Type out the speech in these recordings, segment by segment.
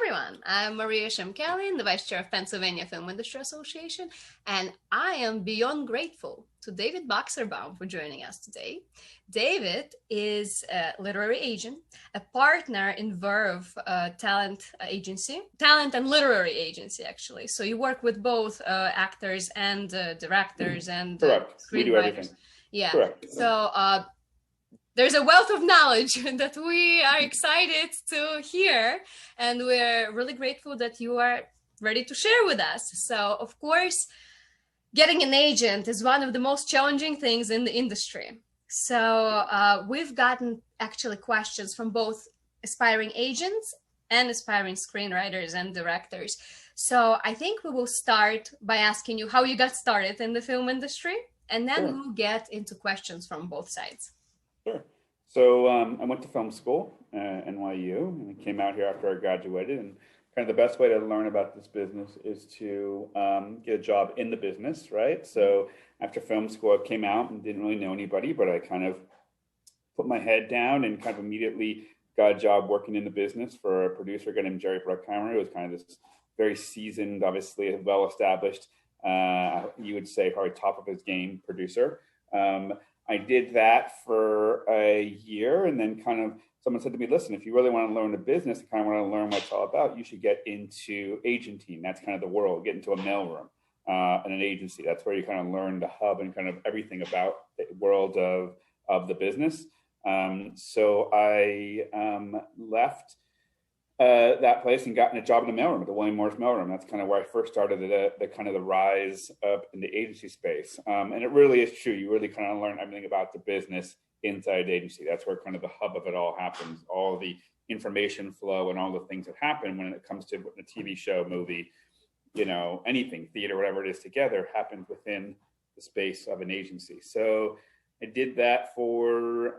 everyone. I'm Maria Shamkalian, the Vice Chair of Pennsylvania Film Industry Association, and I am beyond grateful to David Boxerbaum for joining us today. David is a literary agent, a partner in Verve Talent and Literary Agency, actually. So you work with both actors and directors and Correct. We do screenwriters. everything. Yeah. Correct. So there's a wealth of knowledge that we are excited to hear, and we're really grateful that you are ready to share with us. So, of course, getting an agent is one of the most challenging things in the industry. So we've gotten actually questions from both aspiring agents and aspiring screenwriters and directors. So I think we will start by asking you how you got started in the film industry, and then Sure. we'll get into questions from both sides. Sure. So I went to film school, NYU, and I came out here after I graduated. And kind of the best way to learn about this business is to get a job in the business, right? So after film school, I came out and didn't really know anybody, but I kind of put my head down and kind of immediately got a job working in the business for a producer named Jerry Bruckheimer. It was kind of this very seasoned, obviously well-established, you would say probably top of his game producer. I did that for a year, and then kind of someone said to me, listen, if you really want to learn the business, kind of want to learn what it's all about, you should get into agenting. That's kind of the world, get into a mailroom and an agency. That's where you kind of learn the hub and kind of everything about the world of the business. So I left that place and got a job in the mailroom, at the William Morris mailroom. That's kind of where I first started the kind of the rise up in the agency space. And it really is true. You really kind of learn everything about the business inside the agency. That's where kind of the hub of it all happens. All the information flow and all the things that happen when it comes to a TV show, movie, anything, theater, whatever it is together, happens within the space of an agency. So I did that for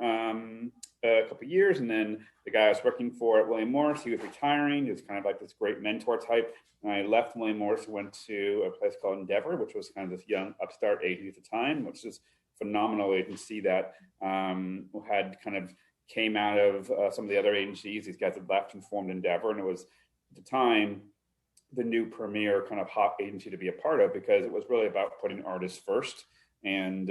a couple of years, and then the guy I was working for at William Morris, he was retiring. He was kind of like this great mentor type. And I left William Morris and went to a place called Endeavor, which was kind of this young upstart agency at the time, which is a phenomenal agency that had kind of came out of some of the other agencies. These guys had left and formed Endeavor, and it was at the time the new premier kind of hot agency to be a part of, because it was really about putting artists first and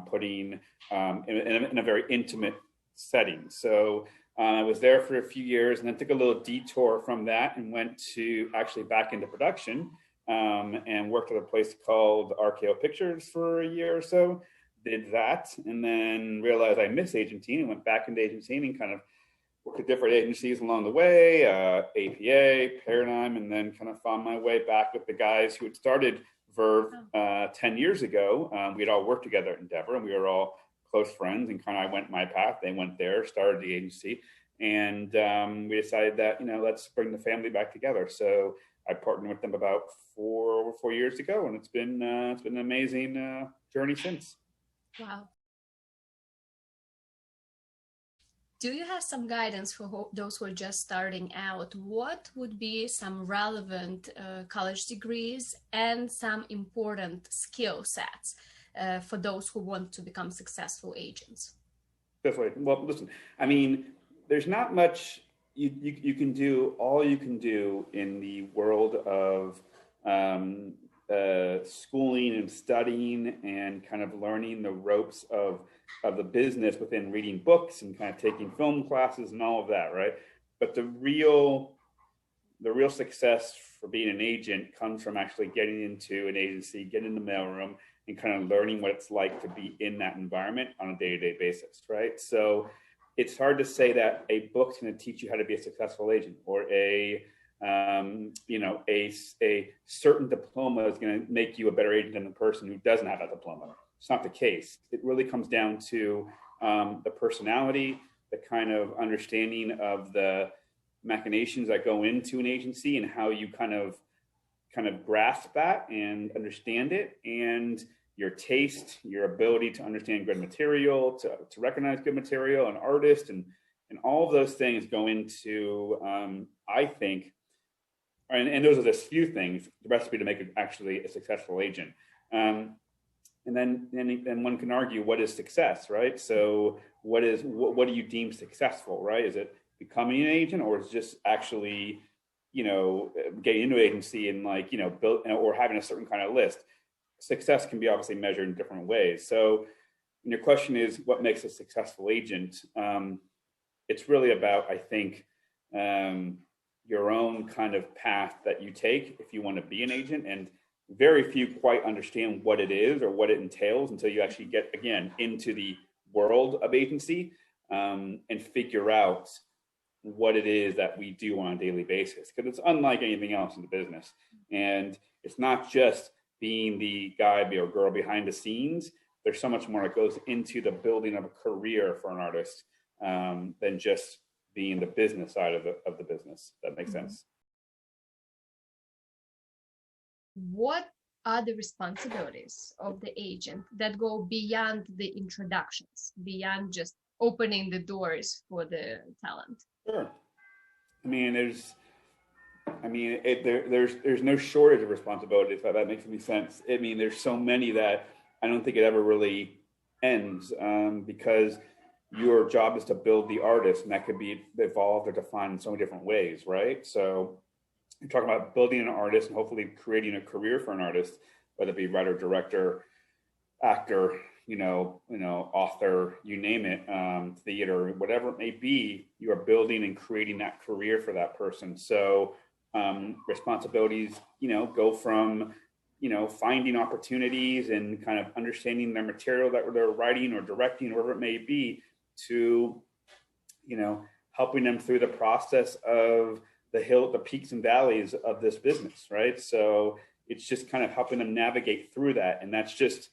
putting in a very intimate setting. So I was there for a few years, and then took a little detour from that and went to actually back into production and worked at a place called RKO Pictures for a year or so. Did that, and then realized I miss agenting and went back into agenting and kind of worked at different agencies along the way, APA, Paradigm, and then kind of found my way back with the guys who had started Verve 10 years ago. We had all worked together at Endeavor, and we were all close friends, and kind of I went my path, they went there, started the agency, and we decided that, let's bring the family back together. So I partnered with them about four years ago, and it's been an amazing journey since. Wow. Do you have some guidance for those who are just starting out? What would be some relevant college degrees and some important skill sets for those who want to become successful agents? Definitely. Well, listen, I mean, there's not much you can do. All you can do in the world of schooling and studying and kind of learning the ropes of the business within reading books and kind of taking film classes and all of that, right? But the real success for being an agent comes from actually getting into an agency, getting in the mailroom, and kind of learning what it's like to be in that environment on a day-to-day basis, right? So it's hard to say that a book's going to teach you how to be a successful agent, or a certain diploma is going to make you a better agent than the person who doesn't have that diploma. It's not the case. It really comes down to the personality, the kind of understanding of the machinations that go into an agency, and how you kind of grasp that and understand it, and your taste, your ability to understand good material, to recognize good material, an artist, and all of those things go into, I think, and those are the few things, the recipe to make actually a successful agent. And then one can argue, what is success, right? So what do you deem successful, right? Is it becoming an agent, or is it just actually, getting into an agency and like, build or having a certain kind of list. Success can be obviously measured in different ways. So your question is, what makes a successful agent? It's really about, I think, your own kind of path that you take if you want to be an agent. And very few quite understand what it is or what it entails until you actually get, again, into the world of agency and figure out what it is that we do on a daily basis, because it's unlike anything else in the business. And it's not just being the guy or girl behind the scenes. There's so much more that goes into the building of a career for an artist than just being the business side of the business. That makes sense. What are the responsibilities of the agent that go beyond the introductions, beyond just opening the doors for the talent? Sure. I mean, there's no shortage of responsibilities, if that makes any sense. I mean, there's so many that I don't think it ever really ends because your job is to build the artist, and that could be evolved or defined in so many different ways, right? So you're talking about building an artist and hopefully creating a career for an artist, whether it be writer, director, actor, author, you name it, theater, whatever it may be. You are building and creating that career for that person. So responsibilities, go from, finding opportunities and kind of understanding their material that they're writing or directing, whatever it may be, to, helping them through the process of the peaks and valleys of this business, right? So it's just kind of helping them navigate through that. And that's just,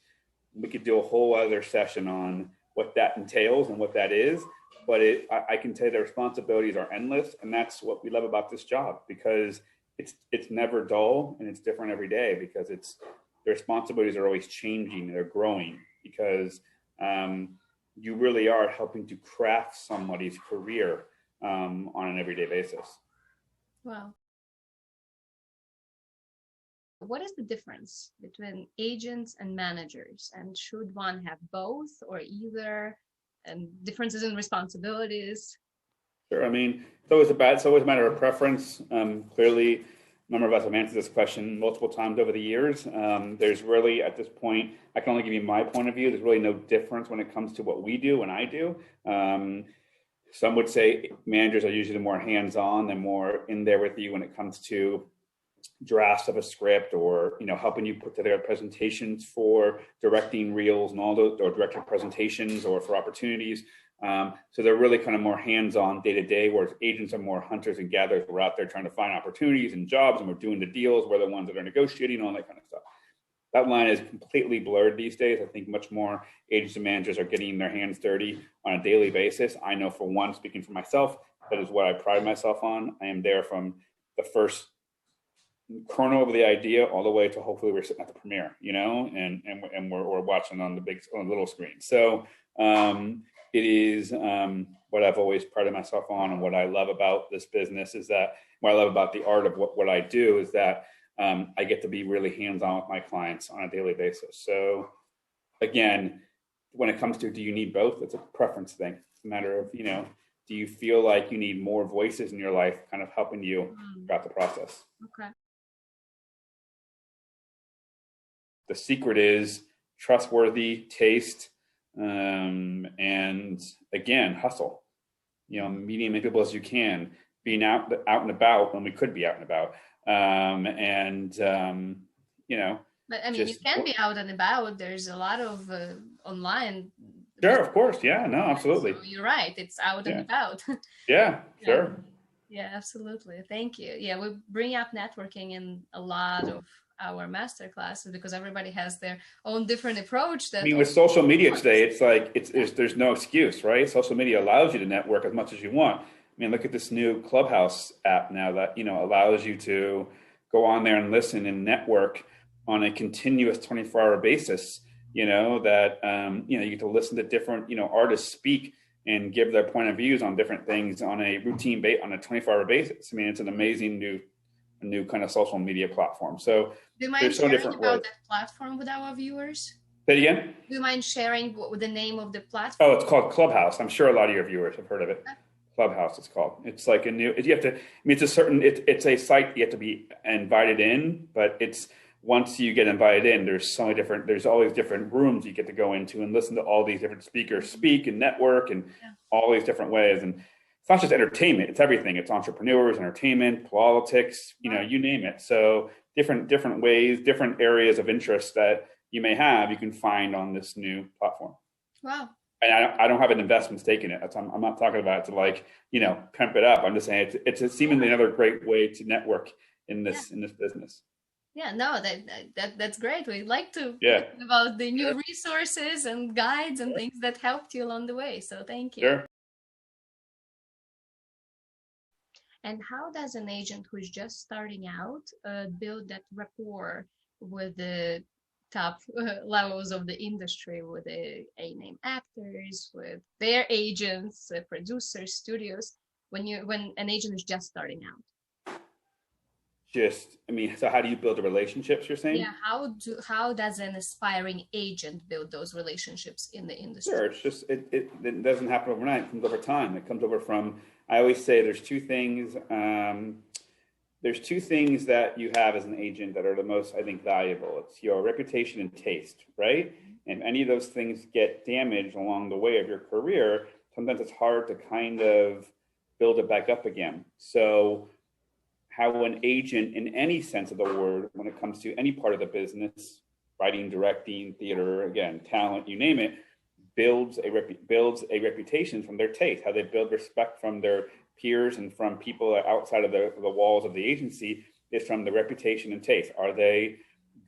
we could do a whole other session on what that entails and what that is. But I can tell you the responsibilities are endless. And that's what we love about this job, because it's never dull and it's different every day, because the responsibilities are always changing. They're growing because you really are helping to craft somebody's career on an everyday basis. Wow. What is the difference between agents and managers? And should one have both or either? And differences in responsibilities? Sure. I mean, it's always a matter of preference. Clearly, a number of us have answered this question multiple times over the years. There's really, at this point, I can only give you my point of view. There's really no difference when it comes to what we do and I do. Some would say managers are usually more hands-on. They're more in there with you when it comes to drafts of a script, or helping you put together presentations for directing reels and all those, or directing presentations, or for opportunities. So they're really kind of more hands-on day to day, whereas agents are more hunters and gatherers. We're out there trying to find opportunities and jobs, and we're doing the deals. We're the ones that are negotiating, all that kind of stuff. That line is completely blurred these days. I think much more agents and managers are getting their hands dirty on a daily basis. I know, for one, speaking for myself, that is what I pride myself on. I am there from the first kernel of the idea all the way to hopefully we're sitting at the premiere, and we're watching on the little screen. So it is what I've always prided myself on, and what I love about this business is that what I love about the art of what I do is that I get to be really hands-on with my clients on a daily basis. So again, when it comes to, do you need both? It's a preference thing. It's a matter of, do you feel like you need more voices in your life kind of helping you throughout the process? Okay. The secret is trustworthy, taste, and again, hustle. Meeting as many people as you can, being out and about when we could be out and about, But I mean, you can be out and about. There's a lot of online. Sure, of course, yeah, no, absolutely. So you're right. It's out and about. Yeah, sure. Yeah, absolutely. Thank you. Yeah, we bring up networking in a lot of our master classes because everybody has their own different approach. With social media today, it's like there's no excuse, right? Social media allows you to network as much as you want. Look at this new Clubhouse app now that allows you to go on there and listen and network on a continuous 24-hour basis. You get to listen to different artists speak and give their point of views on different things on a routine on a 24-hour basis. It's an amazing new kind of social media platform. So do you mind sharing about that platform with our viewers? Say it again? Do you mind sharing the name of the platform? Oh, it's called Clubhouse. I'm sure a lot of your viewers have heard of it. Clubhouse, it's called. It's like a new, you have to, I mean, it's a certain, it's a site you have to be invited in, but it's, once you get invited in, there's always different rooms you get to go into and listen to all these different speakers speak and network and all these different ways. And it's not just entertainment, it's everything. It's entrepreneurs, entertainment, politics, you know, you name it. So different ways, different areas of interest that you may have, you can find on this new platform. Wow. And I don't have an investment stake in it. I'm not talking about it to, like, you know, pimp it up. I'm just saying it's seemingly another great way to network in this business. Yeah, no, that's great. We like to talk about the new resources and guides and things that helped you along the way. So thank you. Sure. And how does an agent who is just starting out build that rapport with the top levels of the industry, with the A-name actors, with their agents, producers, studios, when an agent is just starting out? I mean, so how do you build the relationships, you're saying? Yeah, how does an aspiring agent build those relationships in the industry? Sure, it's just, it doesn't happen overnight. It comes over time. It comes over from, I always say there's two things that you have as an agent that are the most, I think, valuable. It's your reputation and taste, right? And if any of those things get damaged along the way of your career, sometimes it's hard to kind of build it back up again. So how an agent, in any sense of the word, when it comes to any part of the business, writing, directing, theater, again, talent, you name it, builds a reputation from their taste, how they build respect from their peers and from people outside of the walls of the agency is from the reputation and taste. Are they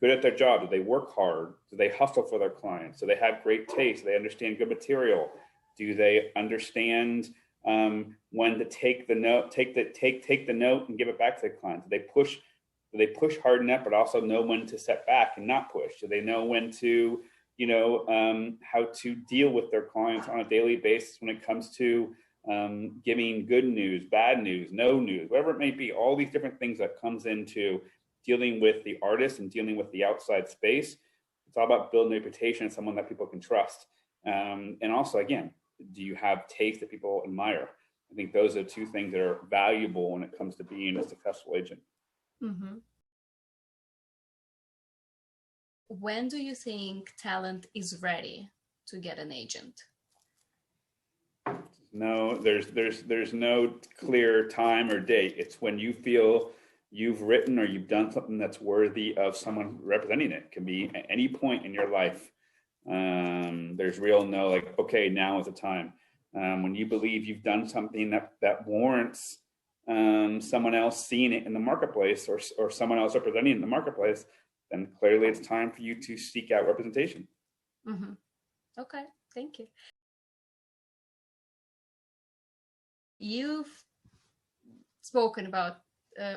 good at their job? Do they work hard? Do they hustle for their clients? Do they have great taste? Do they understand good material? Do they understand when to take the note and give it back to the client? Do they push hard enough, but also know when to step back and not push? Do they know when to, you know, how to deal with their clients on a daily basis when it comes to giving good news, bad news, no news, whatever it may be, all these different things that comes into dealing with the artist and dealing with the outside space. It's all about building a reputation as someone that people can trust. And also, again, do you have taste that people admire? I think those are two things that are valuable when it comes to being a successful agent. Mm-hmm. When do you think talent is ready to get an agent? No, there's no clear time or date. It's when you feel you've written or you've done something that's worthy of someone representing it. It can be at any point in your life. There's no, like, okay, now is the time. When you believe you've done something that warrants someone else seeing it in the marketplace or someone else representing it in the marketplace, then clearly it's time for you to seek out representation. Mm-hmm. Okay, thank you. You've spoken about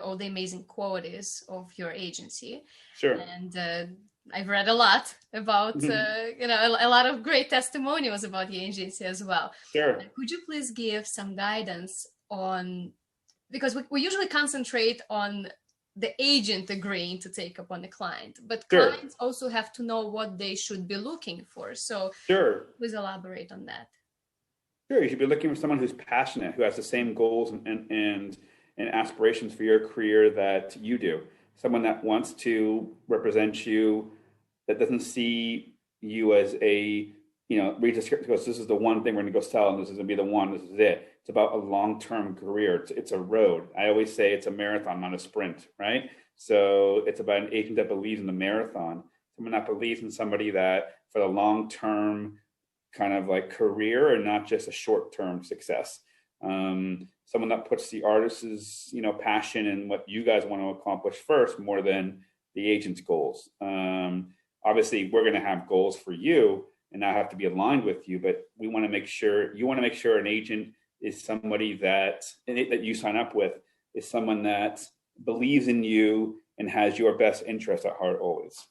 all the amazing qualities of your agency. Sure. And I've read a lot about, you know, a lot of great testimonials about the agency as well. Sure. Could you please give some guidance on, because we usually concentrate on the agent agreeing to take up on the client, but Sure. clients also have to know what they should be looking for. So sure. Please elaborate on that. Sure, you should be looking for someone who's passionate, who has the same goals and aspirations for your career that you do. Someone that wants to represent you, that doesn't see you as a, you know, reads a script goes, this is the one thing we're going to go sell, and this is going to be the one, this is it. It's about a long-term career. It's a road. I always say it's a marathon, not a sprint, right? So it's about an agent that believes in the marathon, someone that believes in somebody that for the long-term kind of like career and not just a short-term success. Someone that puts the artist's, you know, passion and what you guys want to accomplish first more than the agent's goals. Obviously, we're going to have goals for you and not have to be aligned with you, but we want to make sure, you want to make sure an agent is somebody that you sign up with is someone that believes in you and has your best interest at heart always.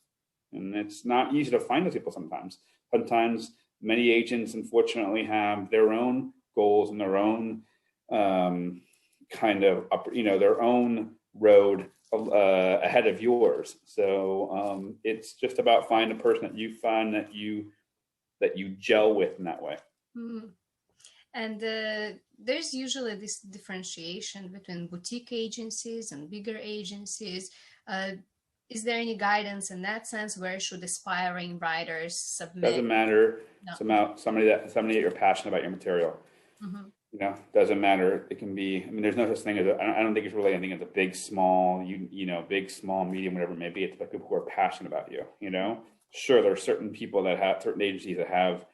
And it's not easy to find those people sometimes. Sometimes many agents, unfortunately, have their own goals and their own kind of, you know, their own road ahead of yours. So it's just about finding a person that you find that you gel with in that way. Mm-hmm. And there's usually this differentiation between boutique agencies and bigger agencies. Is there any guidance in that sense? Where should aspiring writers submit? Doesn't matter. No. It's about somebody that you're passionate about your material. Mm-hmm. You know, doesn't matter. It can be. I mean, there's no such thing as. I don't think it's really anything as a big, small. You know, big, small, medium, whatever it may be. It's about people who are passionate about you. You know, sure, there are certain people that have certain agencies that have.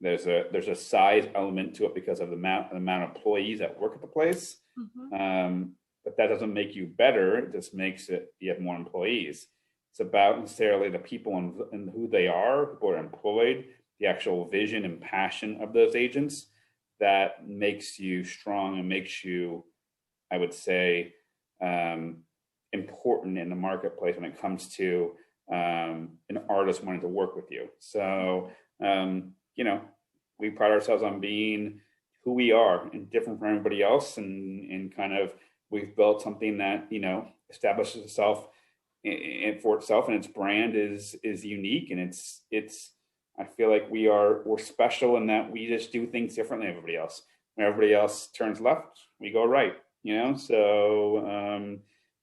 There's a size element to it because of the amount of employees that work at the place. Mm-hmm. But that doesn't make you better. It just makes it you have more employees. It's about necessarily the people and who they are, who are employed, the actual vision and passion of those agents that makes you strong and makes you, I would say, important in the marketplace when it comes to an artist wanting to work with you. So, you know, we pride ourselves on being who we are and different from everybody else, and kind of we've built something that, you know, establishes itself for itself, and its brand is unique, and it's I feel like we're special in that we just do things differently than everybody else. When everybody else turns left, we go right, you know? So,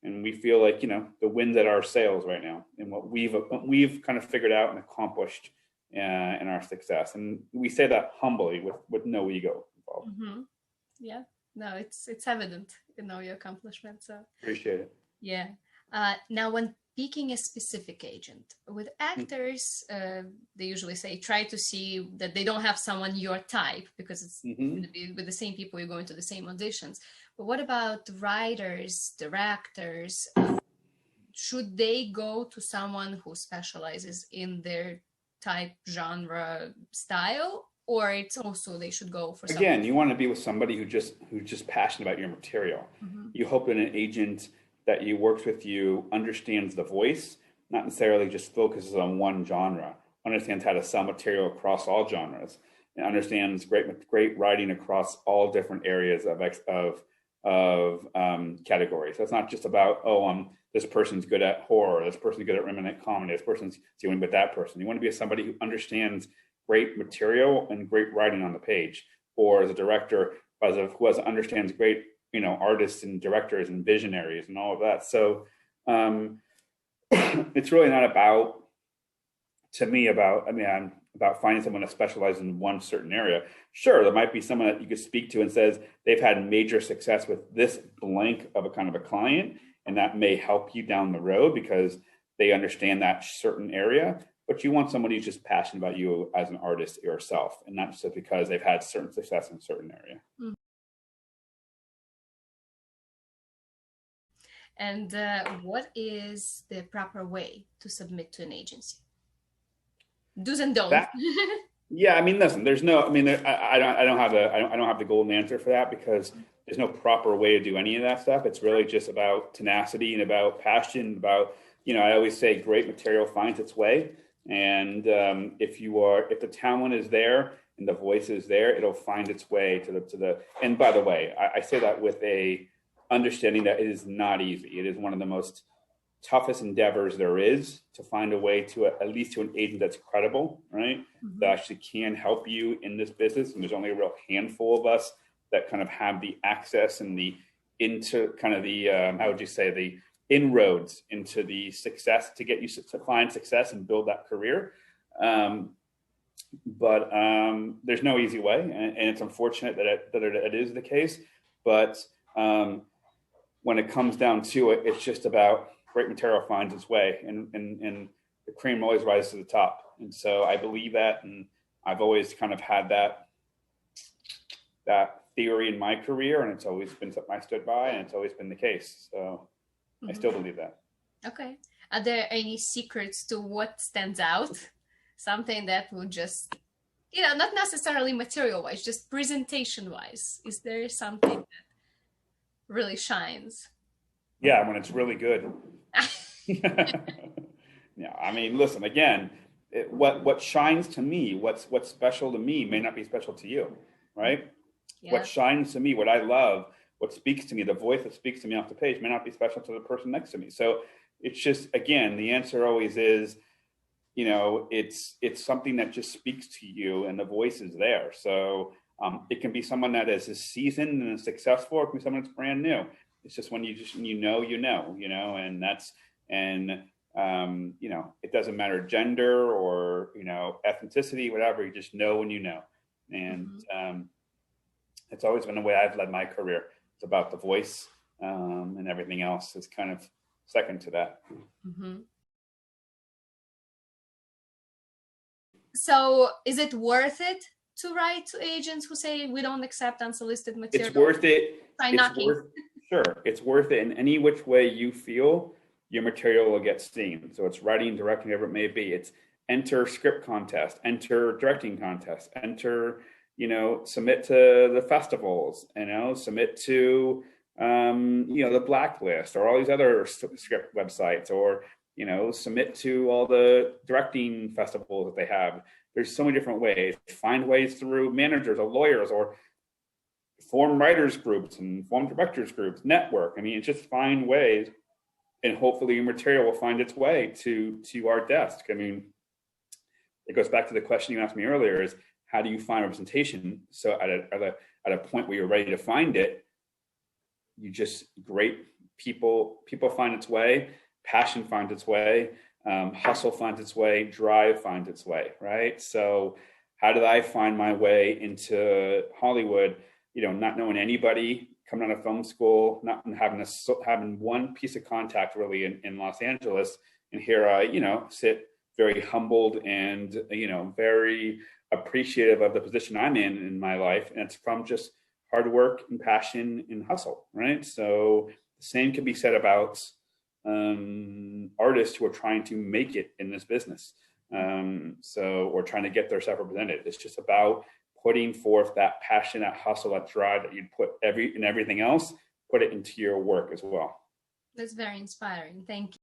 and we feel like, you know, the wind's at our sails right now, and what we've kind of figured out and accomplished in our success. And we say that humbly with no ego involved. Mm-hmm. Yeah, no, it's evident, you know, your accomplishment. So appreciate it. Yeah. Now, when picking a specific agent with actors, they usually say try to see that they don't have someone your type, because it's going to be with the same people, you're going to the same auditions. But what about writers, directors? Should they go to someone who specializes in their type, genre, style, or it's also they should go for someone? Again, you want to be with somebody who's just passionate about your material. You hope that an agent that you works with you understands the voice, not necessarily just focuses on one genre, understands how to sell material across all genres, and understands great writing across all different areas of categories. So it's not just about, this person's good at horror, this person's good at romantic comedy, this person's dealing with that person. You want to be somebody who understands great material and great writing on the page, or as a director, who understands great, you know, artists and directors and visionaries and all of that. So it's really not about finding someone that specializes in one certain area. Sure, there might be someone that you could speak to and says they've had major success with this blank of a kind of a client, and that may help you down the road because they understand that certain area. But you want somebody who's just passionate about you as an artist yourself, and not just because they've had certain success in a certain area. Mm-hmm. And what is the proper way to submit to an agency? Do's and don'ts. Yeah, I mean, listen. There's no. I mean, I don't have the golden answer for that, because there's no proper way to do any of that stuff. It's really just about tenacity and about passion. About, you know, I always say, great material finds its way, and if the talent is there and the voice is there, it'll find its way to the. And by the way, I say that with a understanding that it is not easy. It is one of the most toughest endeavors there is to find a way to at least to an agent that's credible, right? That actually can help you in this business. And there's only a real handful of us that kind of have the access and the how would you say, the inroads into the success to get you to find success and build that career. But there's no easy way, and it's unfortunate that it is the case. But when it comes down to it, it's just about great material finds its way, and the cream always rises to the top. And so I believe that, and I've always kind of had that theory in my career, and it's always been something I stood by, and it's always been the case. So I still believe that. Okay. Are there any secrets to what stands out? Something that would just, you know, not necessarily material-wise, just presentation-wise. Is there something that really shines? Yeah, when it's really good. Yeah, I mean, listen, again, what shines to me, what's special to me may not be special to you, right? Yeah. What shines to me, what I love, what speaks to me, the voice that speaks to me off the page may not be special to the person next to me. So it's just, again, the answer always is, you know, it's something that just speaks to you, and the voice is there. So It can be someone that is seasoned and successful. It can be someone that's brand new. It's just when you know, and that's, and it doesn't matter gender or, ethnicity, whatever, you just know when you know. And it's always been the way I've led my career. It's about the voice, and everything else is kind of second to that. So is it worth it to write to agents who say we don't accept unsolicited material? It's worth it. Sure. It's worth it in any which way you feel your material will get seen. So it's writing, directing, whatever it may be. It's enter script contest, enter directing contest, enter, submit to the festivals, submit to, the Blacklist or all these other script websites, or, submit to all the directing festivals that they have. There's so many different ways. Find ways through managers or lawyers, or form writers groups and form directors groups, network. It's just find ways, and hopefully your material will find its way to our desk. It goes back to the question you asked me earlier, is how do you find representation? So at a point where you're ready to find it, great people find its way, passion finds its way, hustle finds its way, drive finds its way, right? So how did I find my way into Hollywood? Not knowing anybody, coming out of film school, not having one piece of contact really in Los Angeles. And here I, sit very humbled and, very appreciative of the position I'm in my life. And it's from just hard work and passion and hustle, right? So the same can be said about artists who are trying to make it in this business. Or trying to get their stuff represented. It's just about putting forth that passion, that hustle, that drive that you'd put everything else, put it into your work as well. That's very inspiring. Thank you.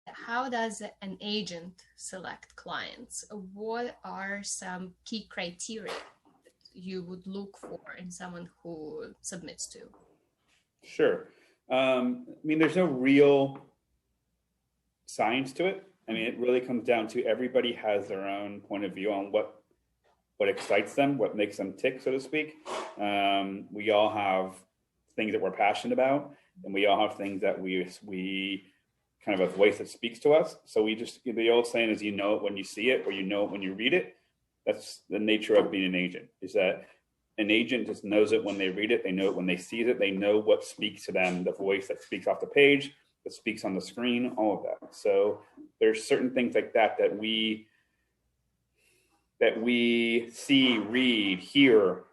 How does an agent select clients? What are some key criteria that you would look for in someone who submits to? Sure. There's no real science to it. It really comes down to everybody has their own point of view on what excites them, what makes them tick, so to speak. We all have things that we're passionate about, and we all have things that we kind of a voice that speaks to us. So the old saying is, you know it when you see it, or you know it when you read it. That's the nature of being an agent, is that an agent just knows it when they read it. They know it when they see it. They know what speaks to them, the voice that speaks off the page, that speaks on the screen, all of that. So there's certain things like that we see, read, hear,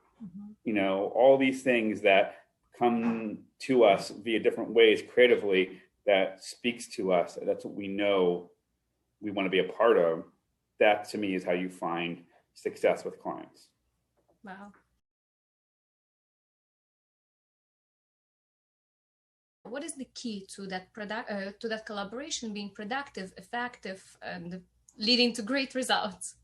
all these things that come to us via different ways creatively that speaks to us. That's what we know we want to be a part of. That to me is how you find success with clients. Wow. What is the key to that collaboration being productive, effective, and leading to great results?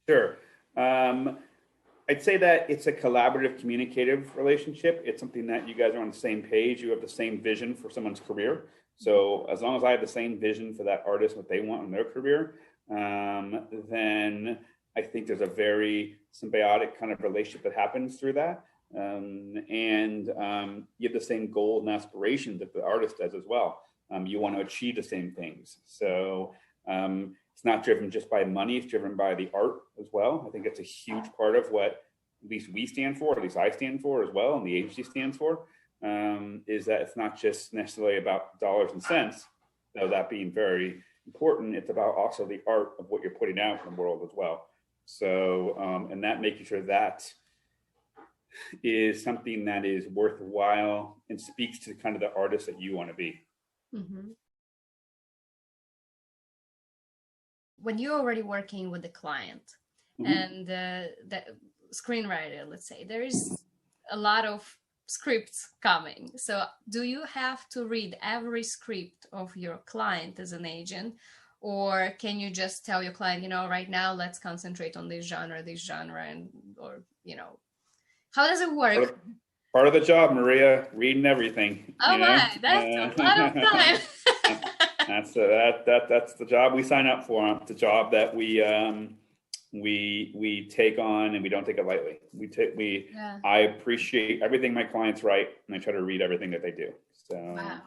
Sure. I'd say that it's a collaborative, communicative relationship. It's something that you guys are on the same page. You have the same vision for someone's career. So as long as I have the same vision for that artist, what they want in their career, then I think there's a very symbiotic kind of relationship that happens through that. You have the same goals and aspirations that the artist does as well. You want to achieve the same things. So it's not driven just by money, it's driven by the art as well. I think it's a huge part of what at least we stand for, at least I stand for as well, and the agency stands for, is that it's not just necessarily about dollars and cents, though that being very important. It's about also the art of what you're putting out in the world as well. So, and that making sure that is something that is worthwhile and speaks to kind of the artist that you want to be. Mm-hmm. When you're already working with the client and the screenwriter, let's say, there is a lot of scripts coming. So do you have to read every script of your client as an agent? Or can you just tell your client, right now, let's concentrate on this genre, how does it work? Part of the job, Maria, reading everything. Oh my, that's a lot of time. That's the job we sign up for. It's the job that we We take on, and we don't take it lightly. Yeah. I appreciate everything my clients write, and I try to read everything that they do. So Wow.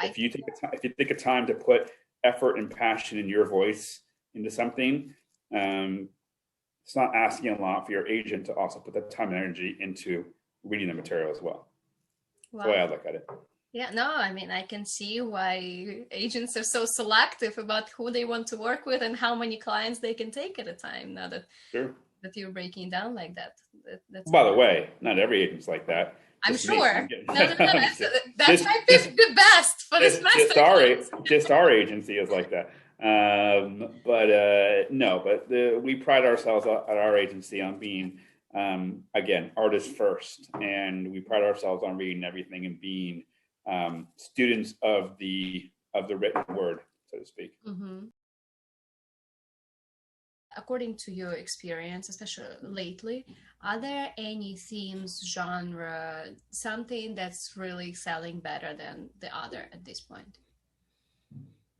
if you take a time to put effort and passion in your voice into something, it's not asking a lot for your agent to also put that time and energy into reading the material as well. Wow. That's the way I look at it. Yeah, no, I mean, I can see why agents are so selective about who they want to work with and how many clients they can take at a time. Now that that you're breaking down like that. That's By the way, not every agent's like that. I'm sure. No, that's my the best for this masterclass. Just our agency is like that. We pride ourselves at our agency on being, again, artists first, and we pride ourselves on reading everything and being students of the written word, so to speak. Mm-hmm. According to your experience, especially lately, are there any themes, genre, something that's really selling better than the other at this point?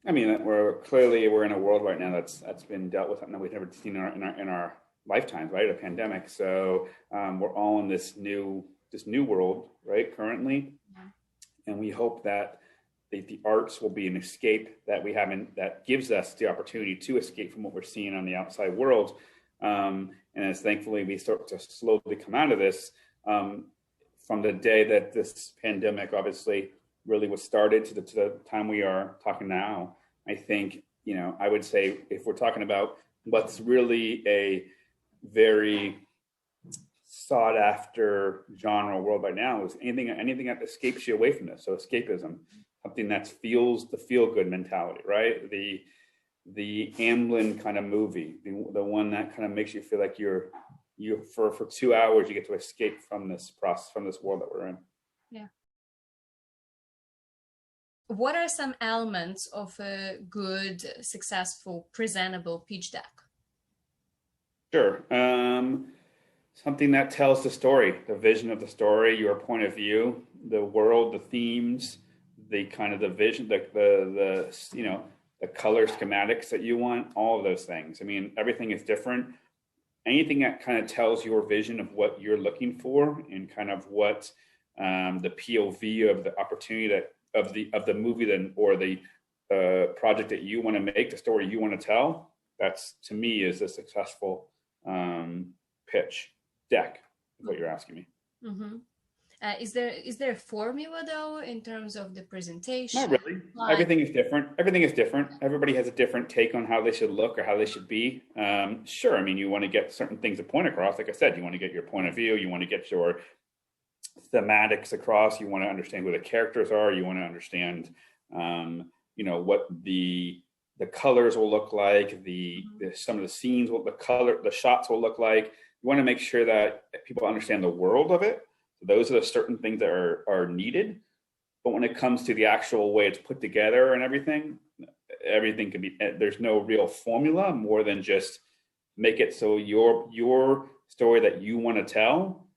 I mean, we're in a world right now that's been dealt with something that we've never seen in our lifetimes, right? A pandemic. So we're all in this new world, right? Currently, and we hope that the arts will be an escape that gives us the opportunity to escape from what we're seeing on the outside world. And as thankfully we start to slowly come out of this, from the day that this pandemic obviously really was started to the time we are talking now, I think, I would say if we're talking about what's really a very sought after genre world right now is anything that escapes you away from this. So escapism, something that feels the feel good mentality, right? The Amblin kind of movie, the one that kind of makes you feel like you for 2 hours you get to escape from this process, from this world that we're in. Yeah. What are some elements of a good, successful, presentable pitch deck? Sure. Something that tells the story, the vision of the story, your point of view, the world, the themes, the kind of the vision, the color schematics that you want, all of those things. I mean, everything is different. Anything that kind of tells your vision of what you're looking for and kind of what the POV of the opportunity of the movie or the project that you want to make, the story you want to tell, that's, to me, is a successful pitch deck, is what you're asking me. Mm-hmm. Is there a formula though in terms of the presentation? Not really. Everything is different. Everybody has a different take on how they should look or how they should be. Sure. I mean, you want to get certain things to point across. Like I said, you want to get your point of view. You want to get your thematics across. You want to understand who the characters are. You want to understand, what the colors will look like. Some of the scenes, what the shots will look like. You want to make sure that people understand the world of it. Those are the certain things that are needed. But when it comes to the actual way it's put together and everything can be, there's no real formula more than just make it so your story that you want to tell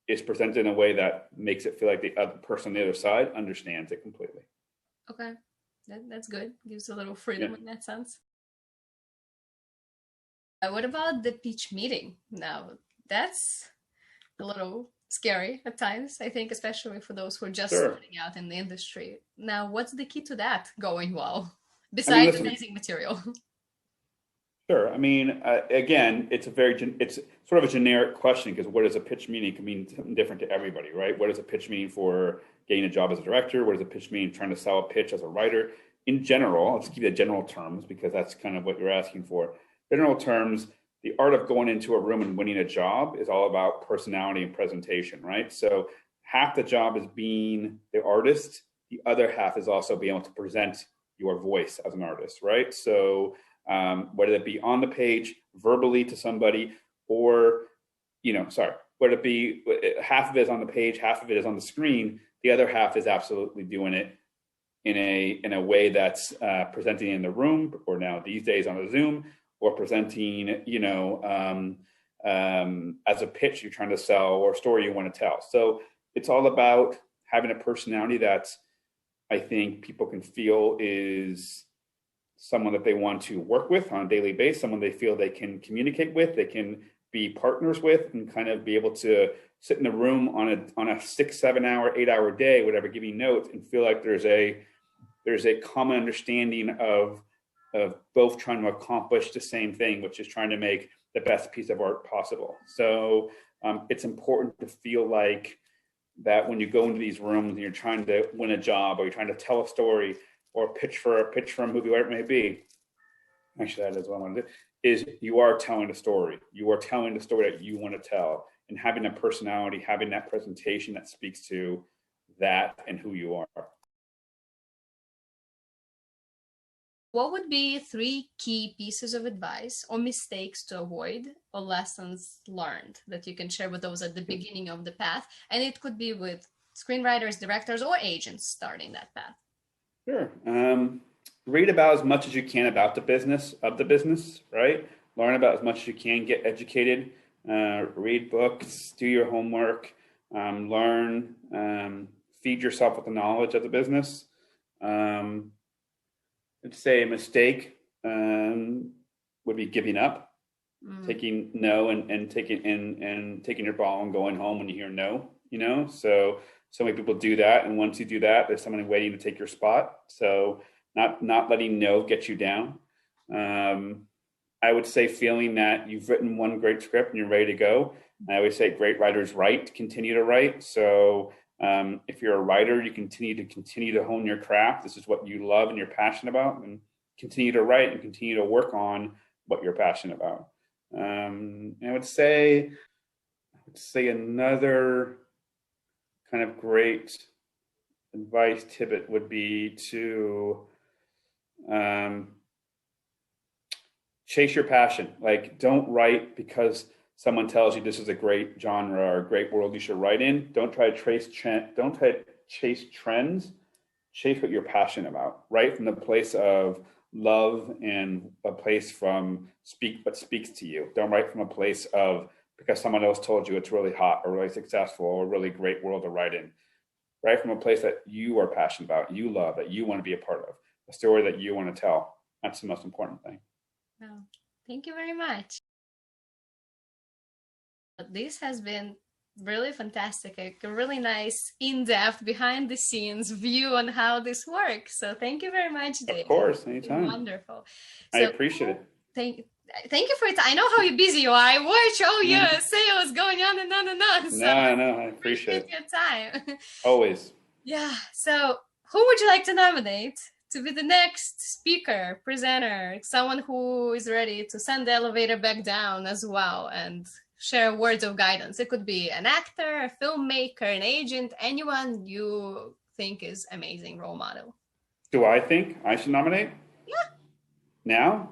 is presented in a way that makes it feel like the other person on the other side understands it completely. Okay, that's good. Gives a little freedom in that sense. What about the pitch meeting? Now, that's a little scary at times, I think, especially for those who are just starting out in the industry. Now, what's the key to that going well, besides amazing material? Sure. I mean, again, it's sort of a generic question, because what does a pitch meeting can mean something different to everybody, right? What does a pitch mean for getting a job as a director? What does a pitch mean trying to sell a pitch as a writer? In general, let's give you the general terms, because that's kind of what you're asking for. General terms, the art of going into a room and winning a job is all about personality and presentation, right? So half the job is being the artist. The other half is also being able to present your voice as an artist, right? So whether it be on the page, verbally to somebody, or, whether it be half of it is on the page, half of it is on the screen, the other half is absolutely doing it in a way that's presenting in the room, or now these days on a Zoom, or presenting, as a pitch you're trying to sell or a story you want to tell. So it's all about having a personality that I think people can feel is someone that they want to work with on a daily basis, someone they feel they can communicate with, they can be partners with, and kind of be able to sit in a room on a 6, 7 hour, 8 hour day, whatever, giving notes, and feel like there's a common understanding of both trying to accomplish the same thing, which is trying to make the best piece of art possible. So it's important to feel like that when you go into these rooms and you're trying to win a job, or you're trying to tell a story, or pitch for a movie, whatever it may be. Actually, that is what I want to do. Is you are telling a story. You are telling the story that you want to tell, and having a personality, having that presentation that speaks to that and who you are. What would be 3 key pieces of advice or mistakes to avoid, or lessons learned that you can share with those at the beginning of the path? And it could be with screenwriters, directors, or agents starting that path. Sure. Read about as much as you can about the business, right? Learn about as much as you can, get educated, read books, do your homework, learn, feed yourself with the knowledge of the business. I'd say a mistake would be giving up, taking no and taking your ball and going home when you hear no, So many people do that, and once you do that, there's someone waiting to take your spot. So not letting no get you down. I would say feeling that you've written one great script and you're ready to go. I always say great writers write, continue to write. So if you're a writer, you continue to hone your craft. This is what you love and you're passionate about, and continue to write and continue to work on what you're passionate about. And I would say another kind of great advice tidbit would be to chase your passion. Like, don't write because someone tells you this is a great genre or a great world you should write in. Don't try to chase trends. Chase what you're passionate about. Write from the place of love and a place from what speaks to you. Don't write from a place of because someone else told you it's really hot or really successful or a really great world to write in. Write from a place that you are passionate about, you love, that you want to be a part of, a story that you want to tell. That's the most important thing. Well, thank you very much. This has been really fantastic, a really nice in-depth behind the scenes view on how this works. So thank you very much, Dave. Of course, anytime. Wonderful. I appreciate it. Thank you for it. I know how busy you are. I watch all your sales going on and on and on. So I appreciate your time. Always. Yeah. So who would you like to nominate to be the next speaker, presenter, someone who is ready to send the elevator back down as well and share words of guidance? It could be an actor, a filmmaker, an agent, anyone you think is amazing role model. Do I think I should nominate? Yeah. Now?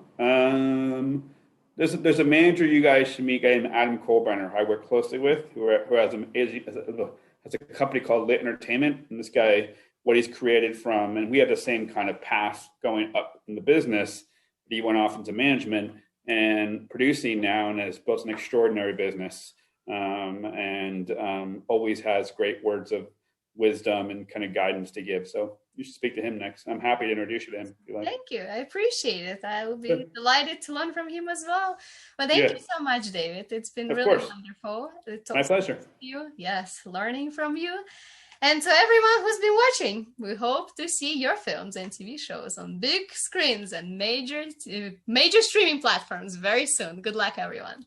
There's a manager you guys should meet, named Adam Colbrenner, who I work closely with, who has a company called Lit Entertainment. And this guy, what he's created from, and we have the same kind of path going up in the business. He went off into management and producing now, and has built an extraordinary business, and always has great words of wisdom and kind of guidance to give. So you should speak to him next. I'm happy to introduce you to him. If you like. Thank you. I appreciate it. I will be delighted to learn from him as well. But thank you so much, David. It's been really wonderful. My pleasure. You. Yes, learning from you. And to everyone who's been watching, we hope to see your films and TV shows on big screens and major streaming platforms very soon. Good luck, everyone.